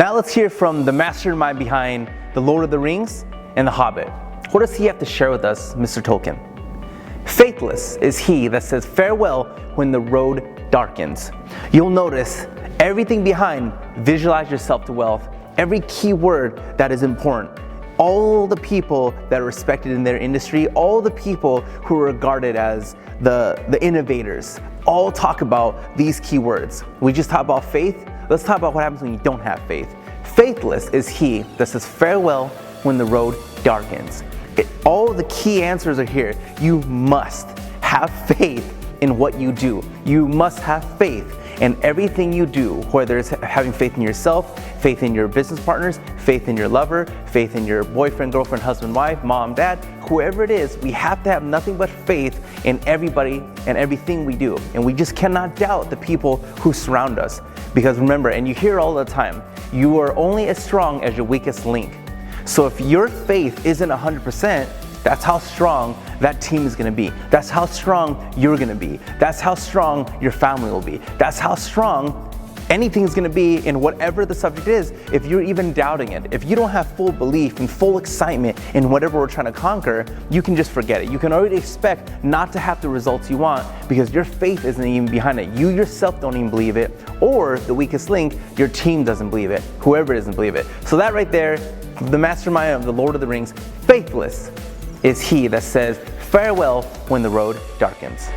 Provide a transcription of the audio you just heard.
Now let's hear from the mastermind behind The Lord of the Rings and The Hobbit. What does he have to share with us, Mr. Tolkien? Faithless is he that says farewell when the road darkens. You'll notice everything behind visualize yourself to wealth, every key word that is important. All the people that are respected in their industry, all the people who are regarded as the innovators, all talk about these key words. We just talk about faith. Let's talk about what happens when you don't have faith. Faithless is he that says farewell when the road darkens. All the key answers are here. You must have faith in what you do. You must have faith in everything you do, whether it's having faith in yourself, faith in your business partners, faith in your lover, faith in your boyfriend, girlfriend, husband, wife, mom, dad, whoever it is. We have to have nothing but faith in everybody and everything we do. And we just cannot doubt the people who surround us. Because remember, and you hear all the time, you are only as strong as your weakest link. So if your faith isn't 100%, that's how strong that team is going to be. That's how strong you're going to be. That's how strong your family will be. That's how strong anything is going to be in whatever the subject is. If you're even doubting it, if you don't have full belief and full excitement in whatever we're trying to conquer, you can just forget it. You can already expect not to have the results you want because your faith isn't even behind it. You yourself don't even believe it, or the weakest link, your team doesn't believe it. Whoever doesn't believe it. So that right there, the mastermind of The Lord of the Rings, faithless is he that says farewell when the road darkens.